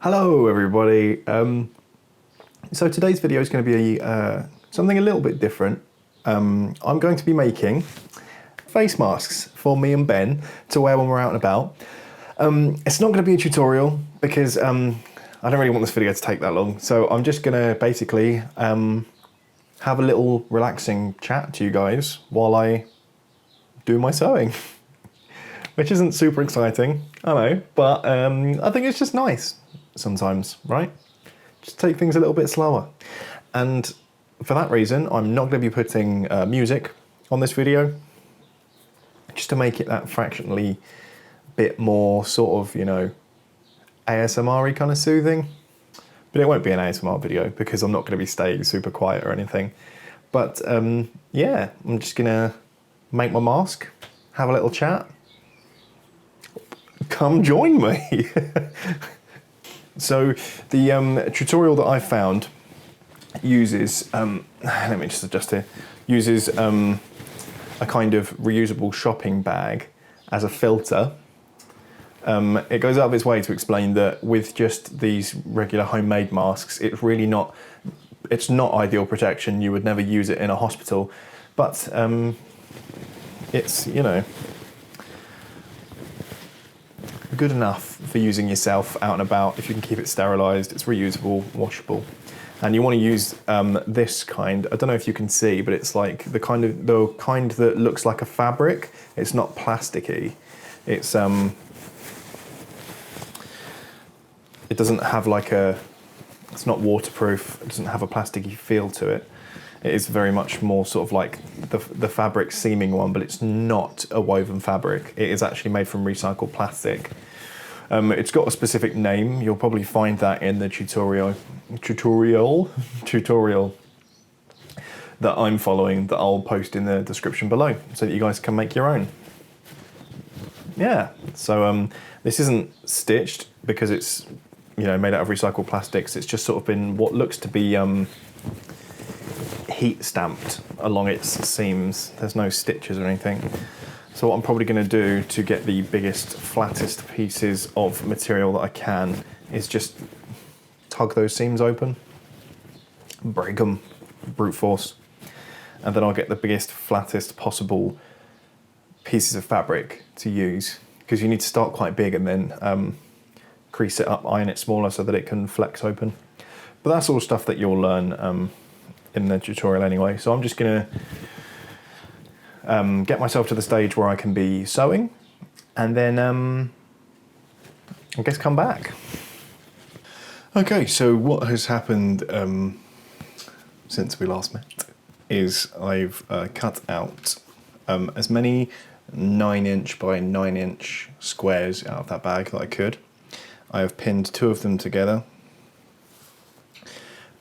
Hello everybody. So today's video is going to be something a little bit different. I'm going to be making face masks for me and Ben to wear when we're out and about. It's not going to be a tutorial because I don't really want this video to take that long. So I'm just going to basically have a little relaxing chat to you guys while I do my sewing. Which isn't super exciting, I know, but I think it's just nice sometimes, right? Just take things a little bit slower. And for that reason, I'm not going to be putting music on this video, just to make it that fractionally bit more sort of, you know, ASMR-y kind of soothing. But it won't be an ASMR video because I'm not going to be staying super quiet or anything. But yeah, I'm just going to make my mask, have a little chat. Come join me. So the tutorial that I found uses, let me just adjust here, uses a kind of reusable shopping bag as a filter. It goes out of its way to explain that with just these regular homemade masks, it's not ideal protection. You would never use it in a hospital, but it's, you know, good enough for using yourself out and about. If you can keep it sterilised, it's reusable, washable. And you want to use this kind. I don't know if you can see, but it's like the kind that looks like a fabric. It's not plasticky. It doesn't have it's not waterproof. It doesn't have a plasticky feel to it. It is very much more sort of like the fabric seaming one, but it's not a woven fabric. It is actually made from recycled plastic. It's got a specific name. You'll probably find that in the tutorial that I'm following, that I'll post in the description below, so that you guys can make your own. Yeah. So this isn't stitched because it's, you know, made out of recycled plastics. It's just sort of been what looks to be heat stamped along its seams. There's no stitches or anything. So what I'm probably going to do to get the biggest, flattest pieces of material that I can is just tug those seams open, break them, brute force, and then I'll get the biggest, flattest possible pieces of fabric to use, because you need to start quite big and then crease it up, iron it smaller so that it can flex open. But that's all stuff that you'll learn in the tutorial anyway. So I'm just gonna get myself to the stage where I can be sewing, and then I guess come back. Okay, so what has happened since we last met is I've cut out as many 9" by 9" squares out of that bag that I could. I have pinned 2 of them together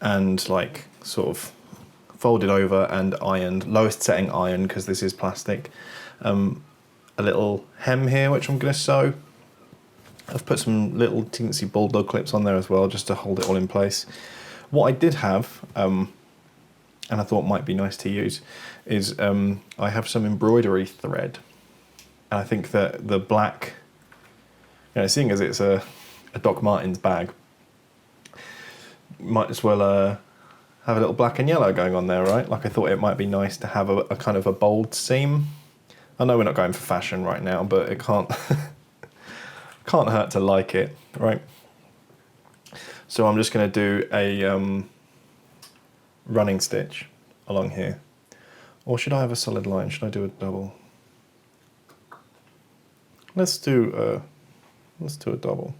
and like sort of folded over and ironed, lowest setting iron because this is plastic. A little hem here which I'm going to sew. I've put some little teensy bulldog clips on there as well just to hold it all in place. What I did have, and I thought might be nice to use, is I have some embroidery thread. And I think that the black, you know, seeing as it's a Doc Martens bag, might as well have a little black and yellow going on there, right? Like I thought it might be nice to have a kind of a bold seam. I know we're not going for fashion right now, but it can't can't hurt to like it, right? So I'm just going to do a running stitch along here. Or should I have a solid line? Should I do a double? Let's do a double.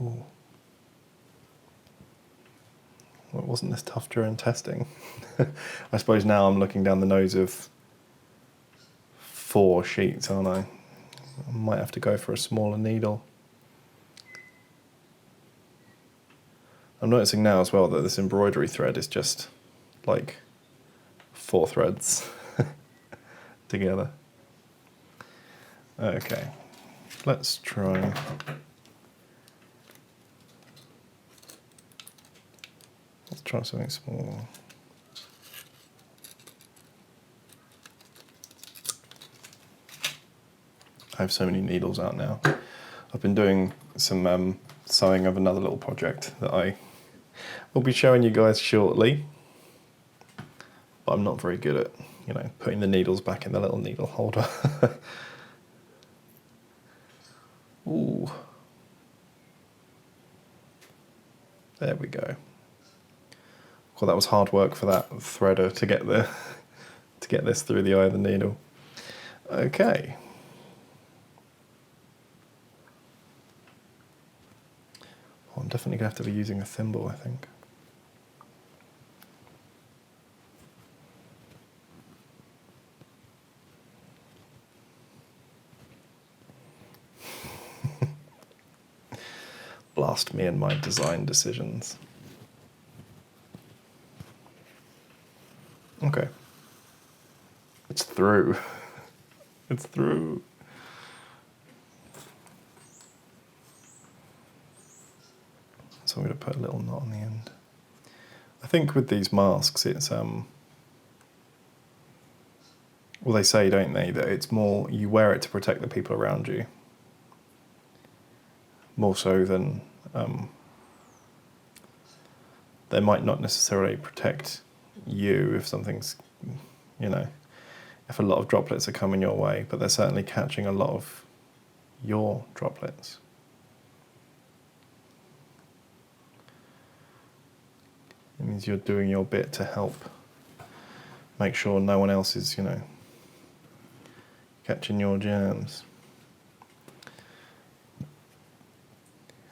Ooh. Well, it wasn't this tough during testing. I suppose now I'm looking down the nose of 4 sheets, aren't I? I might have to go for a smaller needle. I'm noticing now as well that this embroidery thread is just like 4 threads together. Okay, let's try. Let's try something small. I have so many needles out now. I've been doing some sewing of another little project that I will be showing you guys shortly. But I'm not very good at, putting the needles back in the little needle holder. Ooh. There we go. Well, that was hard work for that threader to get this through the eye of the needle. Okay. Well, I'm definitely going to have to be using a thimble, I think. Blast me and my design decisions. Okay. It's through. It's through. So I'm going to put a little knot on the end. I think with these masks, it's well, they say, don't they, that it's more you wear it to protect the people around you, more so than they might not necessarily protect you if something's, if a lot of droplets are coming your way, but they're certainly catching a lot of your droplets. It means you're doing your bit to help make sure no one else is, catching your germs.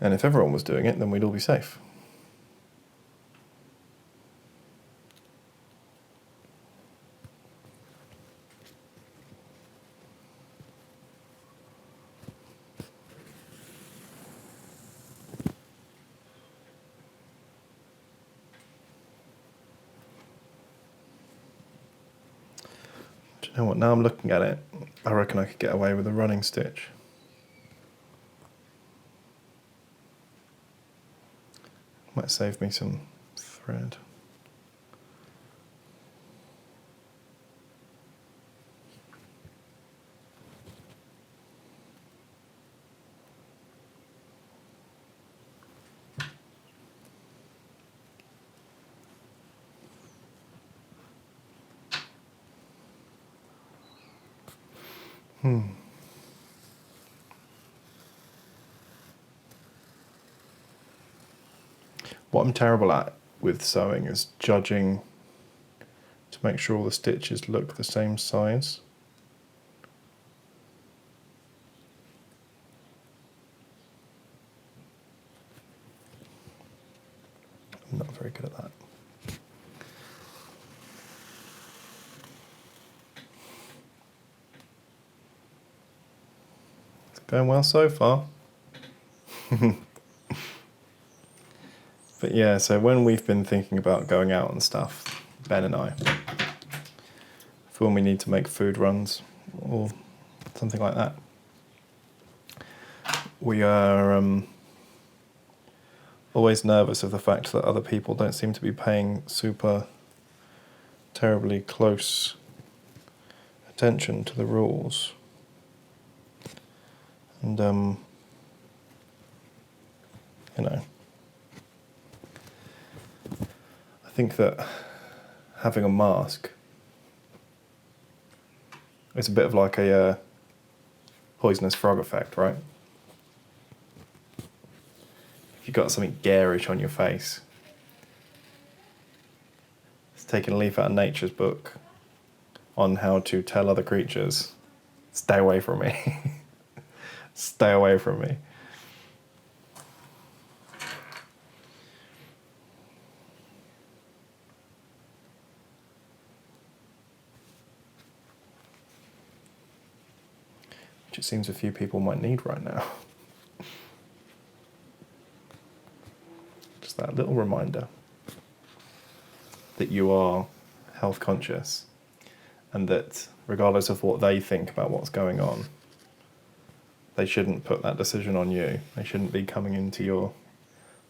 And if everyone was doing it, then we'd all be safe. Do you know what? Now I'm looking at it, I reckon I could get away with a running stitch. Might save me some thread. What I'm terrible at with sewing is judging to make sure all the stitches look the same size. I'm not very good at that. It's going well so far. But yeah, so when we've been thinking about going out and stuff, Ben and I, for when we need to make food runs or something like that, we are always nervous of the fact that other people don't seem to be paying super terribly close attention to the rules. And, I think that having a mask is a bit of like a poisonous frog effect, right? If you've got something garish on your face, it's taking a leaf out of nature's book on how to tell other creatures, stay away from me. Stay away from me. Which it seems a few people might need right now. Just that little reminder that you are health conscious and that regardless of what they think about what's going on, they shouldn't put that decision on you. They shouldn't be coming into your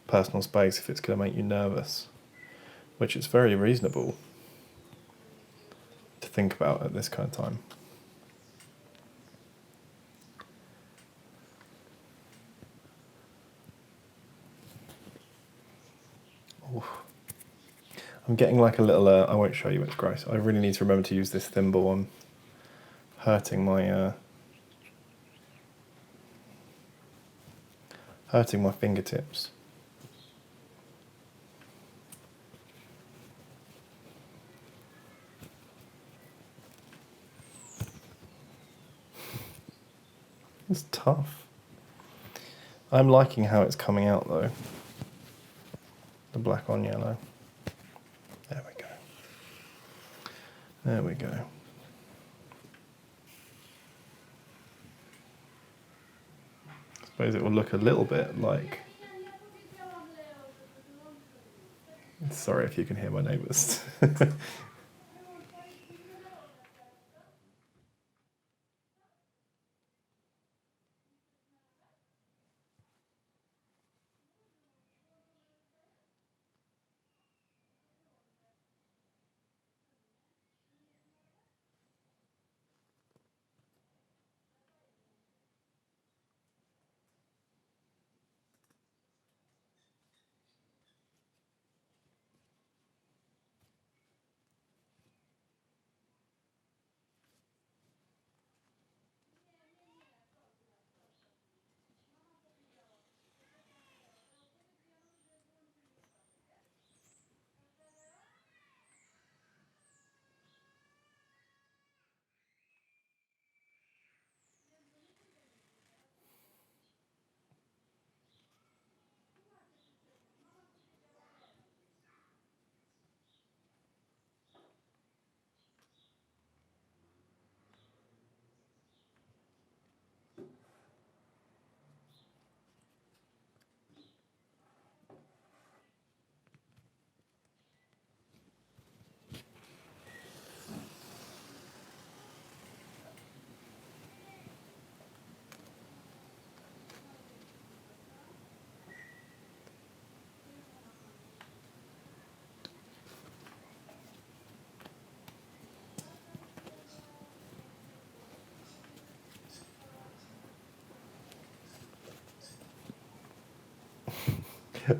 personal space if it's going to make you nervous, which is very reasonable to think about at this kind of time. I'm getting like a little, I won't show you, it's gross. I really need to remember to use this thimble. I'm hurting my fingertips. It's tough. I'm liking how it's coming out though. The black on yellow. There we go. There we go. I suppose it will look a little bit like... Sorry if you can hear my neighbours.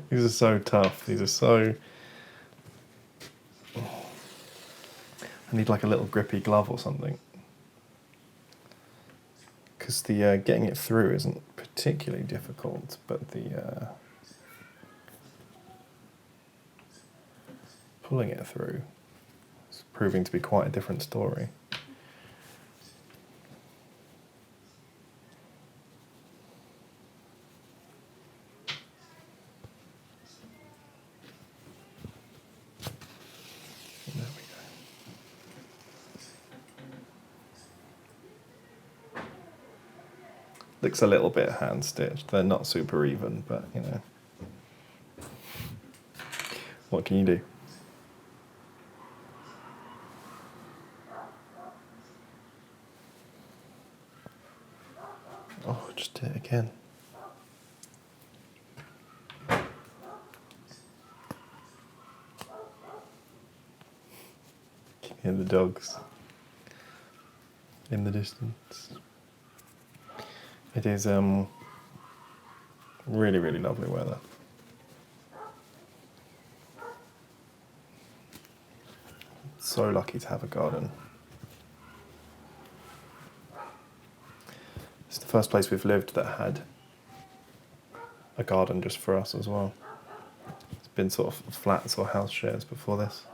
These are so tough. These are so... I need like a little grippy glove or something. Because the getting it through isn't particularly difficult, but the pulling it through is proving to be quite a different story. There we go. Looks a little bit hand stitched. They're not super even, but you know, what can you do? Oh, just did it again. Can you hear the dogs in the distance? It is really, really lovely weather. So lucky to have a garden. It's the first place we've lived that had a garden just for us as well. It's been sort of flats or house shares before this.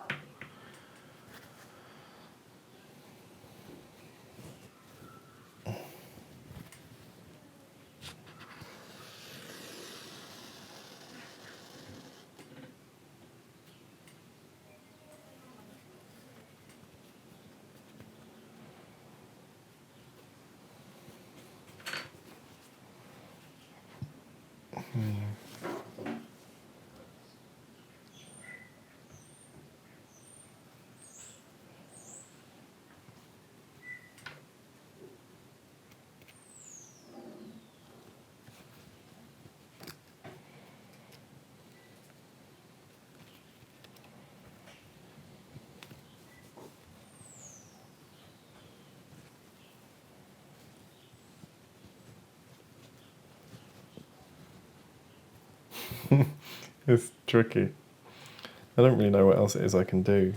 It's tricky. I don't really know what else it is I can do,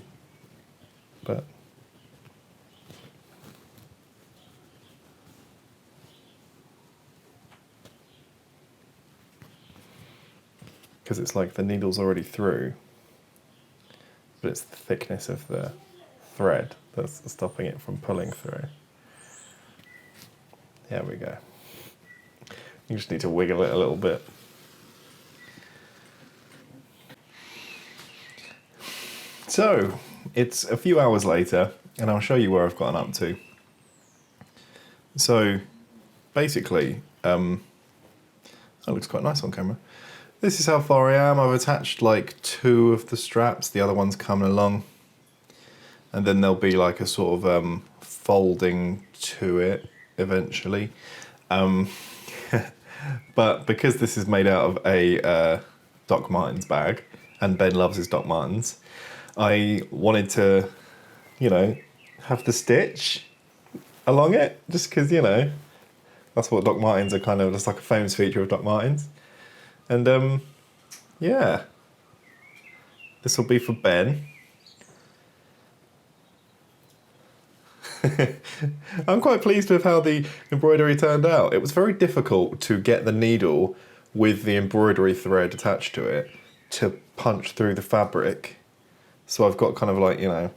but because it's like the needle's already through, but it's the thickness of the thread that's stopping it from pulling through. There we go. You just need to wiggle it a little bit. So, it's a few hours later, and I'll show you where I've gotten up to. So, basically, that looks quite nice on camera. This is how far I am. I've attached like 2 of the straps, the other one's coming along. And then there'll be like a sort of folding to it eventually. But because this is made out of a Doc Martens bag, and Ben loves his Doc Martens, I wanted to, you know, have the stitch along it, just because, you know, that's what Doc Martens are kind of, it's like a famous feature of Doc Martens. And yeah, this will be for Ben. I'm quite pleased with how the embroidery turned out. It was very difficult to get the needle with the embroidery thread attached to it to punch through the fabric. So I've got kind of like, you know,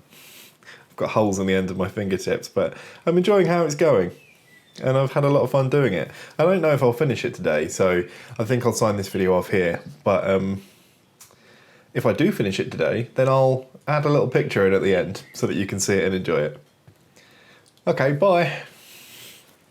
I've got holes in the end of my fingertips, but I'm enjoying how it's going. And I've had a lot of fun doing it. I don't know if I'll finish it today, so I think I'll sign this video off here. But if I do finish it today, then I'll add a little picture in at the end so that you can see it and enjoy it. Okay, bye.